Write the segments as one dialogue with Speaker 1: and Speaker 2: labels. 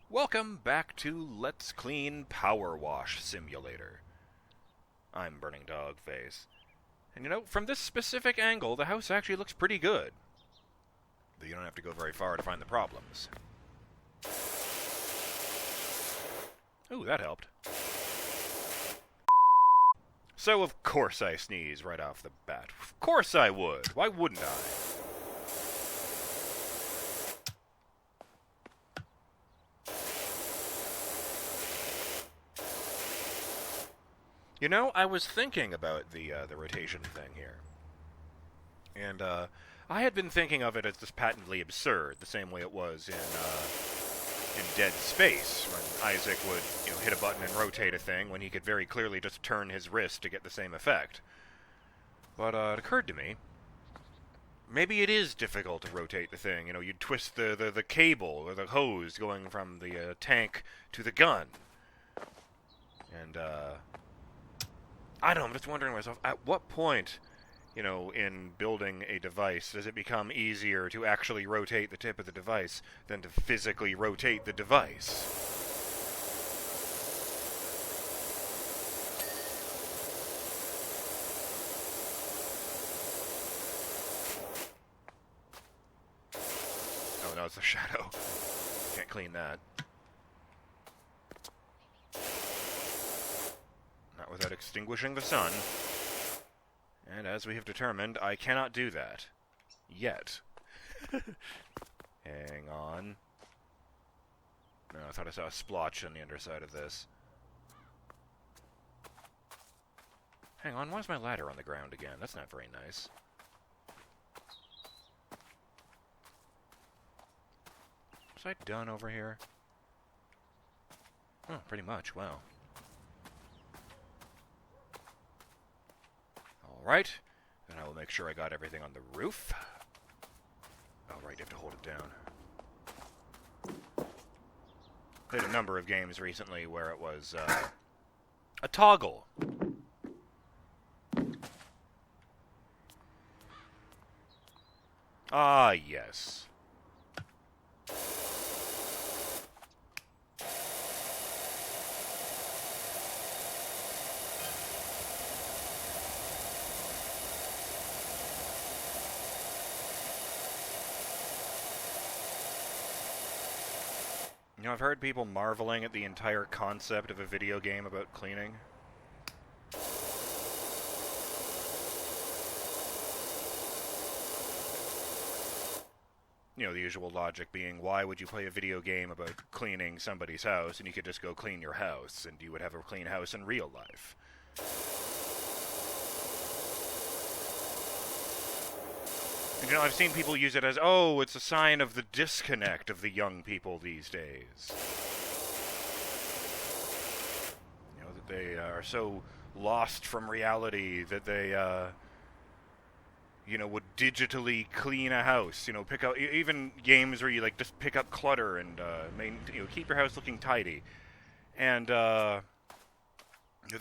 Speaker 1: Welcome back to Let's Clean PowerWash Simulator. I'm BurningDogFace. And from this specific angle, the house actually looks pretty good. But you don't have to go very far to find the problems. Ooh, that helped. So of course I sneeze right off the bat. Of course I would. Why wouldn't I? I was thinking about the rotation thing here. And I had been thinking of it as just patently absurd, the same way it was in Dead Space, when Isaac would, hit a button and rotate a thing when he could very clearly just turn his wrist to get the same effect. But it occurred to me, maybe it is difficult to rotate the thing. You'd twist the cable or the hose going from the tank to the gun. And, I don't know, I'm just wondering to myself, at what point, in building a device, does it become easier to actually rotate the tip of the device than to physically rotate the device? Oh, no, it's a shadow. Can't clean that. Not without extinguishing the sun. And as we have determined, I cannot do that. Yet. Hang on. No, I thought I saw a splotch on the underside of this. Hang on, why is my ladder on the ground again? That's not very nice. Was I done over here? Oh, pretty much, wow. Alright, then I will make sure I got everything on the roof. Oh, right, you have to hold it down. Played a number of games recently where it was, a toggle. Ah, yes. I've heard people marveling at the entire concept of a video game about cleaning. The usual logic being, why would you play a video game about cleaning somebody's house and you could just go clean your house and you would have a clean house in real life? And, I've seen people use it as, oh, it's a sign of the disconnect of the young people these days. That they are so lost from reality that they, would digitally clean a house. Pick out, even games where you, just pick up clutter and, keep your house looking tidy. And,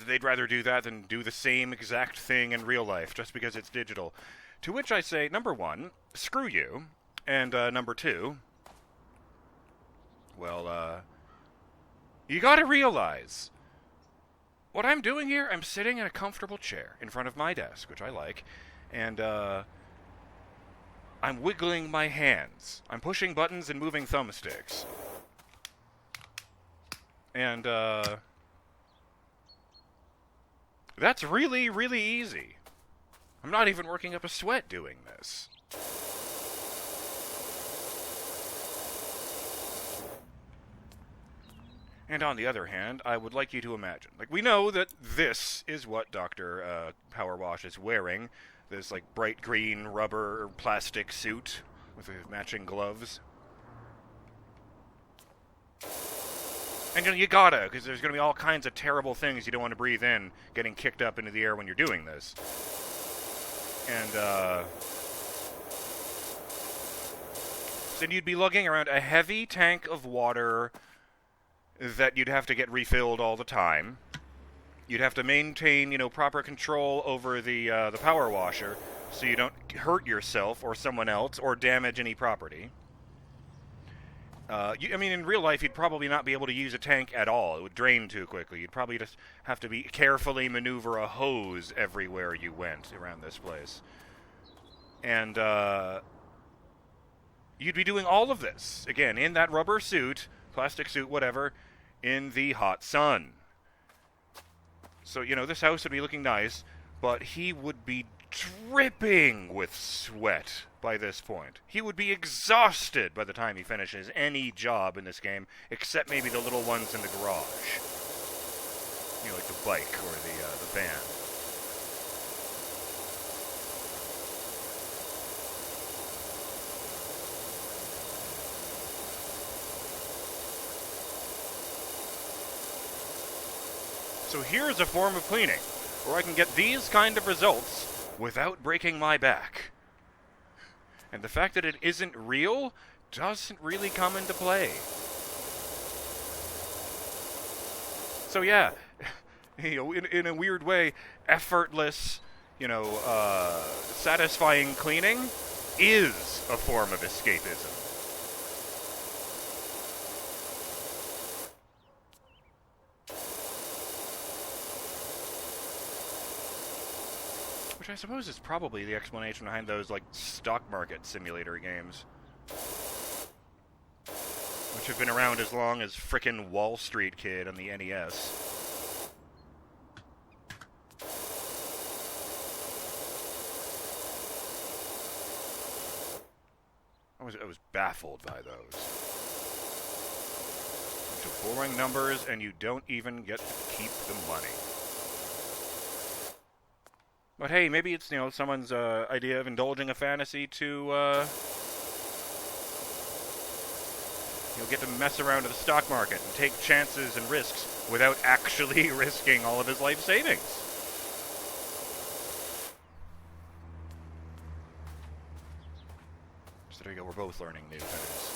Speaker 1: they'd rather do that than do the same exact thing in real life, just because it's digital. To which I say, number one, screw you, and number two, well, you gotta realize, what I'm doing here, I'm sitting in a comfortable chair in front of my desk, which I like, and I'm wiggling my hands. I'm pushing buttons and moving thumbsticks. And that's really, really easy. I'm not even working up a sweat doing this. And on the other hand, I would like you to imagine. We know that this is what Dr. PowerWash is wearing. This, bright green rubber plastic suit with matching gloves. And, you gotta, because there's going to be all kinds of terrible things you don't want to breathe in getting kicked up into the air when you're doing this. And, then you'd be lugging around a heavy tank of water that you'd have to get refilled all the time. You'd have to maintain, proper control over the power washer so you don't hurt yourself or someone else or damage any property. I mean, in real life, you'd probably not be able to use a tank at all. It would drain too quickly. You'd probably just have to be carefully maneuver a hose everywhere you went around this place. And you'd be doing all of this, again, in that rubber suit, plastic suit, whatever, in the hot sun. So, this house would be looking nice, but he would be dripping with sweat by this point. He would be exhausted by the time he finishes any job in this game, except maybe the little ones in the garage. Like the bike or the van. So here's a form of cleaning where I can get these kind of results without breaking my back. And the fact that it isn't real doesn't really come into play. So yeah, in a weird way, effortless, satisfying cleaning is a form of escapism. Which I suppose is probably the explanation behind those, stock market simulator games. Which have been around as long as frickin' Wall Street Kid on the NES. I was baffled by those. Bunch of boring numbers, and you don't even get to keep the money. But hey, maybe it's, someone's idea of indulging a fantasy to, get to mess around in the stock market and take chances and risks without actually risking all of his life savings. So there you go, we're both learning new things.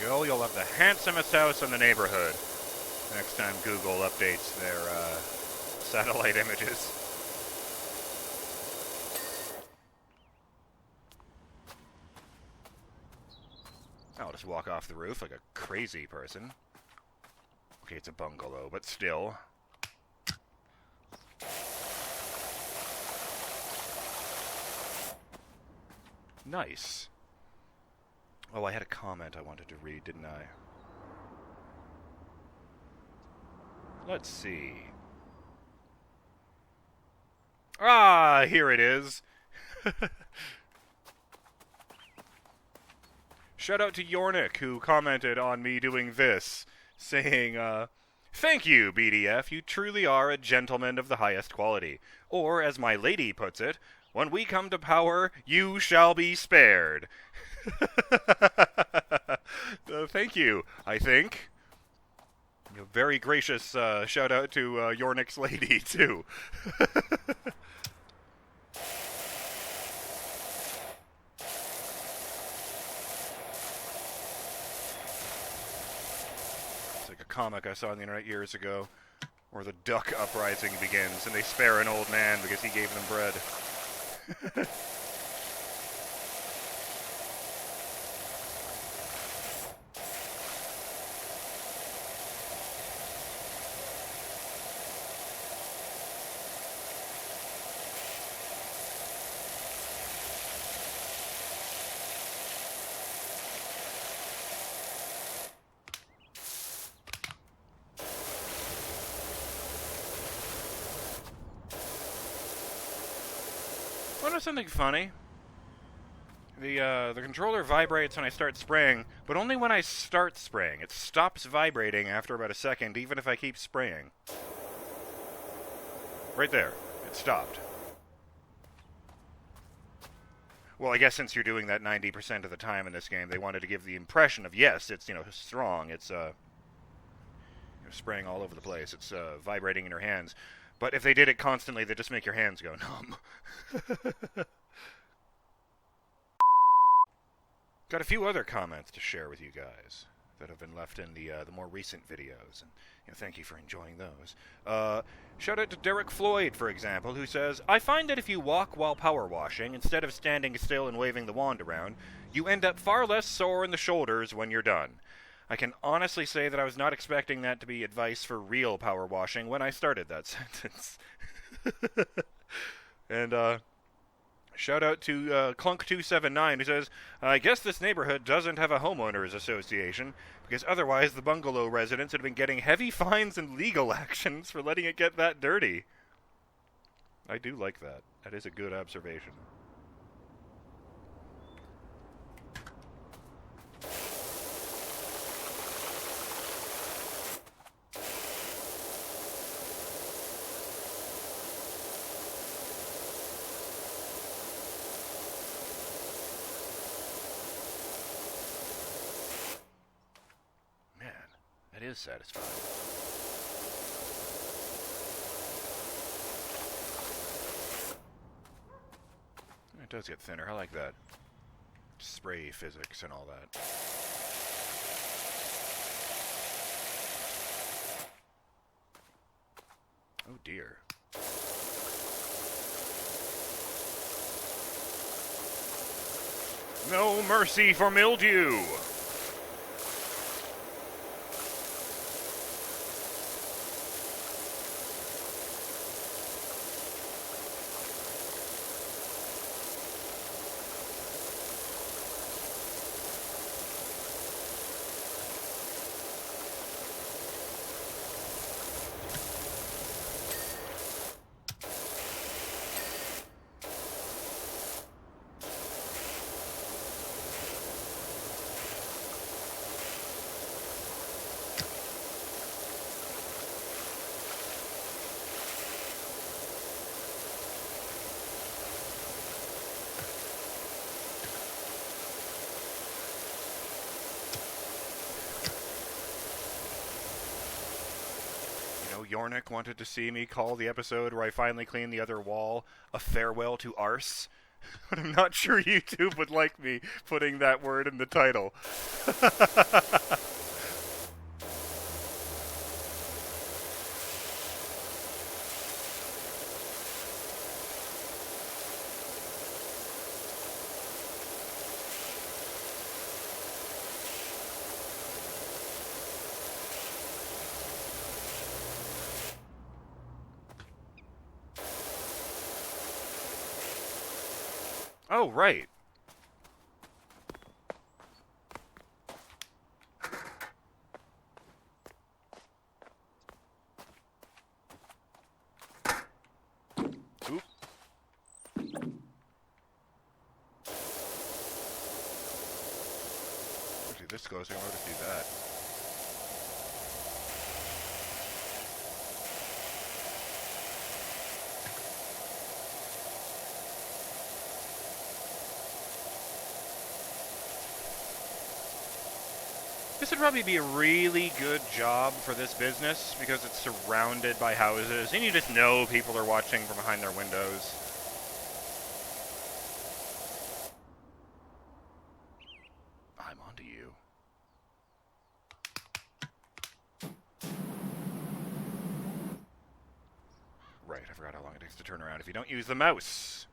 Speaker 1: Go. You'll have the handsomest house in the neighborhood next time Google updates their satellite images. I'll just walk off the roof like a crazy person. Okay, it's a bungalow, but still. Nice. Oh, I had a comment I wanted to read, didn't I? Let's see. Ah, here it is. Shout out to Yornik, who commented on me doing this, saying, "Thank you, BDF. You truly are a gentleman of the highest quality. Or, as my lady puts it, when we come to power, you shall be spared." Thank you, I think. Very gracious shout out to Yornik's lady, too. It's like a comic I saw on the internet years ago, where the duck uprising begins, and they spare an old man because he gave them bread. Want to know something funny? The controller vibrates when I start spraying, but only when I start spraying. It stops vibrating after about a second, even if I keep spraying. Right there. It stopped. Well, I guess since you're doing that 90% of the time in this game, they wanted to give the impression of, yes, it's, strong. It's, spraying all over the place. It's, vibrating in your hands. But if they did it constantly, they'd just make your hands go numb. Got a few other comments to share with you guys that have been left in the more recent videos, and thank you for enjoying those. Shout out to Derek Floyd, for example, who says, I find that if you walk while power washing, instead of standing still and waving the wand around, you end up far less sore in the shoulders when you're done. I can honestly say that I was not expecting that to be advice for real power washing when I started that sentence. And, shout out to Clunk279, who says, I guess this neighborhood doesn't have a homeowners association, because otherwise the bungalow residents had been getting heavy fines and legal actions for letting it get that dirty. I do like that. That is a good observation. It is satisfying. It does get thinner. I like that. Spray physics and all that. Oh dear. No mercy for mildew! Yornik wanted to see me call the episode where I finally cleaned the other wall a farewell to arse. But I'm not sure YouTube would like me putting that word in the title. Oh, right. Oop. Actually, this goes in order to do that. This would probably be a really good job for this business because it's surrounded by houses and you just know people are watching from behind their windows. I'm onto you. Right, I forgot how long it takes to turn around if you don't use the mouse.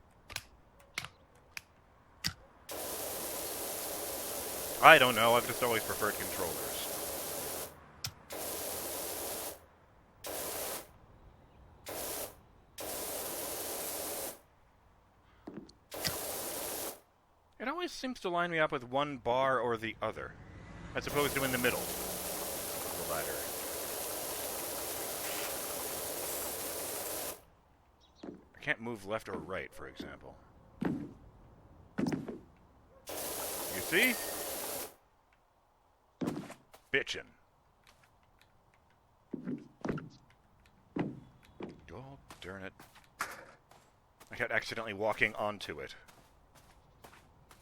Speaker 1: I don't know, I've just always preferred controllers. It always seems to line me up with one bar or the other, as opposed to in the middle of the ladder. I can't move left or right, for example. You see? Bitchin'. Oh, darn it. I kept accidentally walking onto it.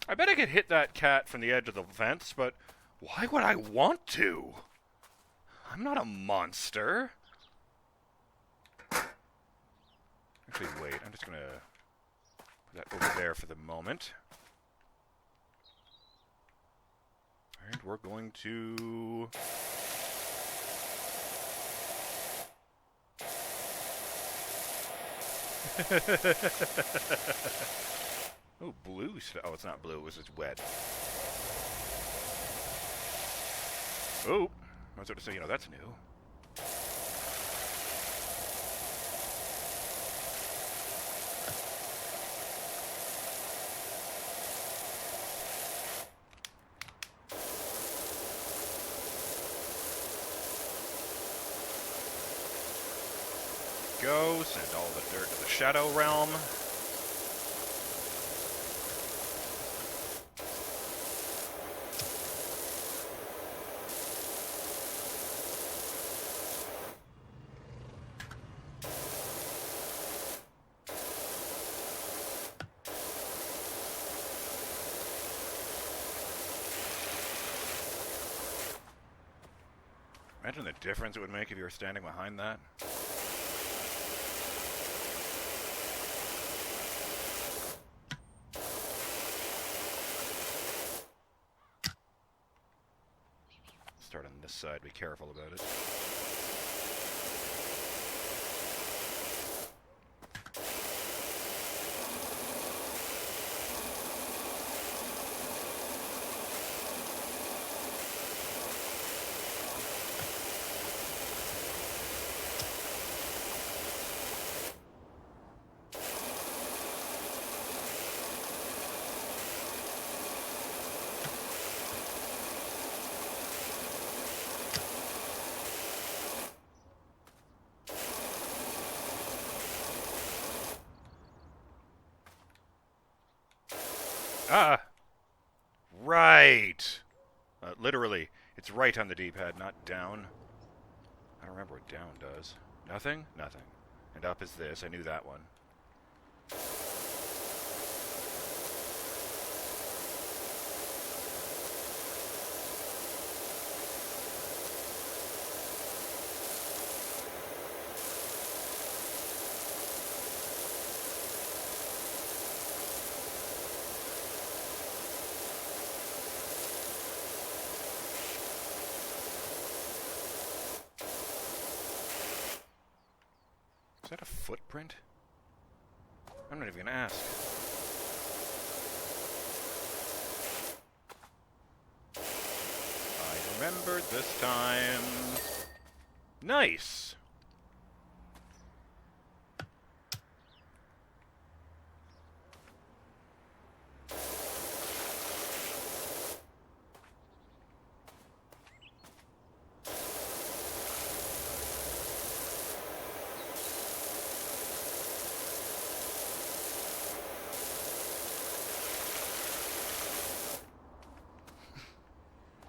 Speaker 1: I bet I could hit that cat from the edge of the fence, but why would I want to? I'm not a monster. Actually, wait. I'm just going to put that over there for the moment. And we're going to... Oh, blue stuff. Oh, it's not blue. It was just wet. Oh, I was about to say, that's new. Go, send all the dirt to the Shadow Realm. Imagine the difference it would make if you were standing behind that. Start on this side, be careful about it. Ah! Right! Literally, it's right on the D-pad, not down. I don't remember what down does. Nothing? Nothing. And up is this. I knew that one. Is that a footprint? I'm not even gonna ask. I remembered this time. Nice!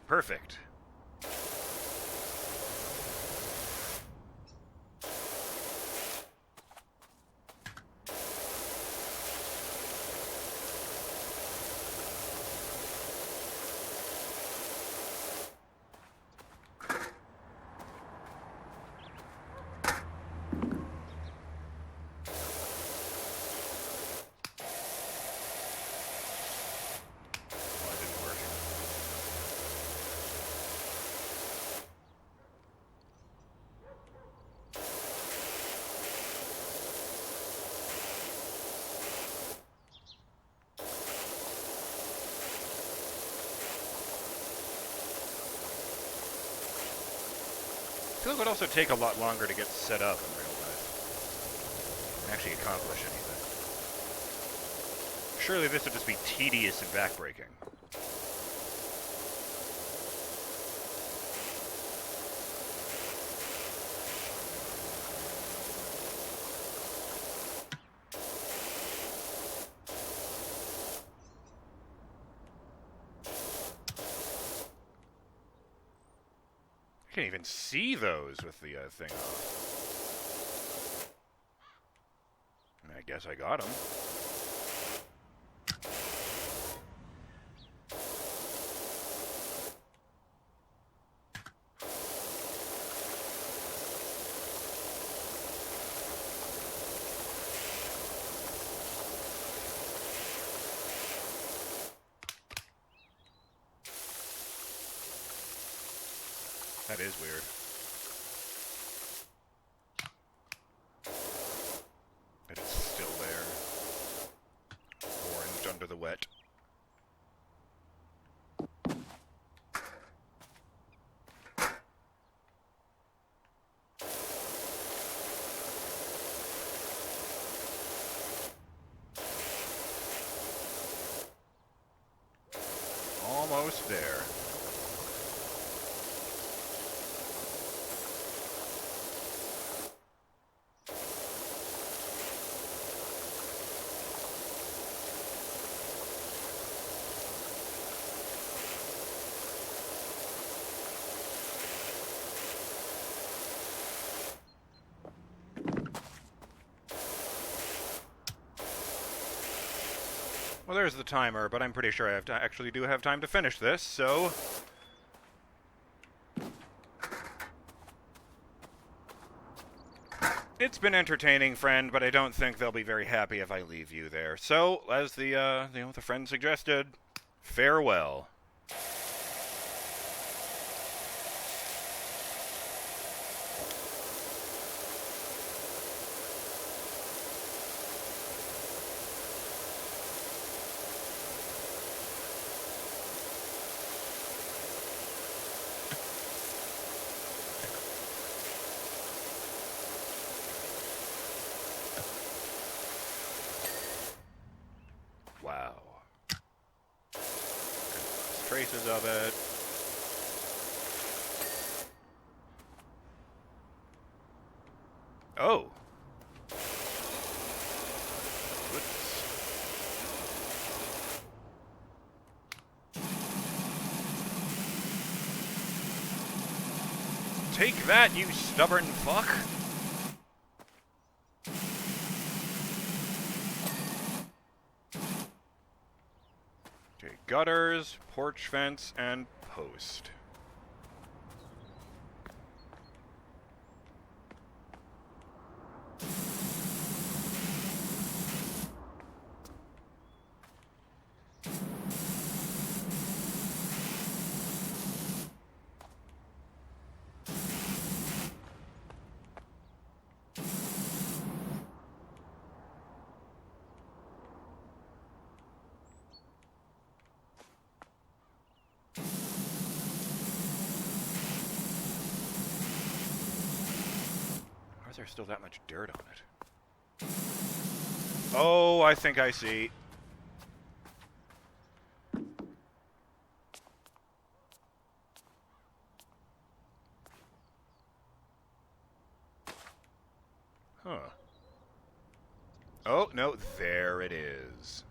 Speaker 1: Perfect. I feel like it would also take a lot longer to get set up in real life and actually accomplish anything. Surely this would just be tedious and backbreaking. I can't even see those with the thing off. I guess I got them. That is weird. But it's still there. Orange under the wet. Almost there. Well, there's the timer, but I'm pretty sure I actually do have time to finish this, so... It's been entertaining, friend, but I don't think they'll be very happy if I leave you there. So, as the friend suggested, farewell. Wow. Traces of it. Oh. Goodness. Take that, you stubborn fuck. Gutters, porch fence, and post. There's still that much dirt on it. Oh, I think I see. Huh. Oh, no, there it is.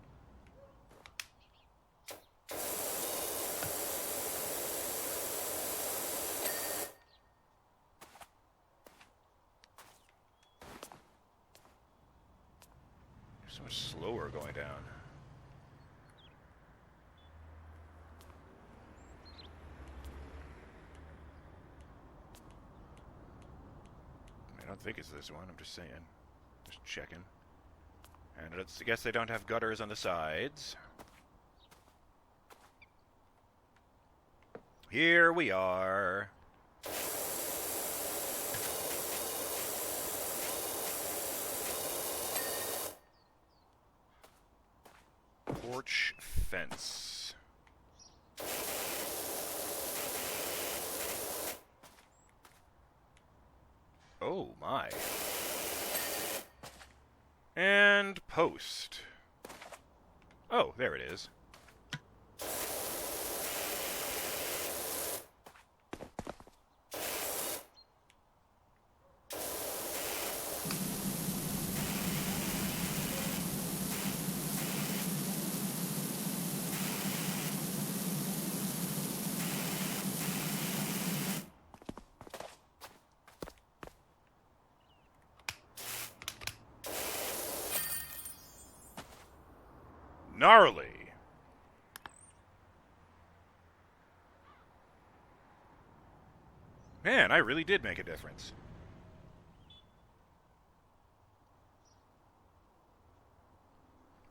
Speaker 1: So much slower going down. I don't think it's this one, I'm just saying. Just checking. And I guess they don't have gutters on the sides. Here we are. Porch fence. Oh my. And post. Oh, there it is. Gnarly. Man, I really did make a difference.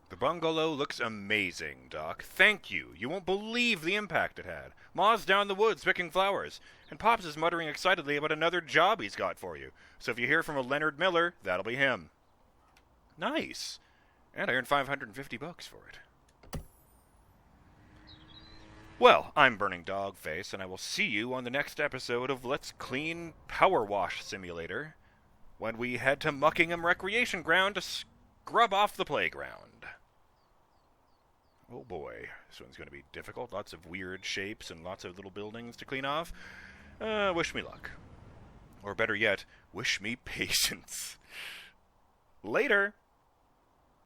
Speaker 1: The bungalow looks amazing, Doc. Thank you. You won't believe the impact it had. Ma's down in the woods picking flowers, and Pops is muttering excitedly about another job he's got for you. So if you hear from a Leonard Miller, that'll be him. Nice. And I earned $550 for it. Well, I'm BurningDogFace, and I will see you on the next episode of Let's Clean PowerWash Simulator, when we head to Muckingham Recreation Ground to scrub off the playground. Oh boy, this one's going to be difficult. Lots of weird shapes and lots of little buildings to clean off. Wish me luck. Or better yet, wish me patience. Later!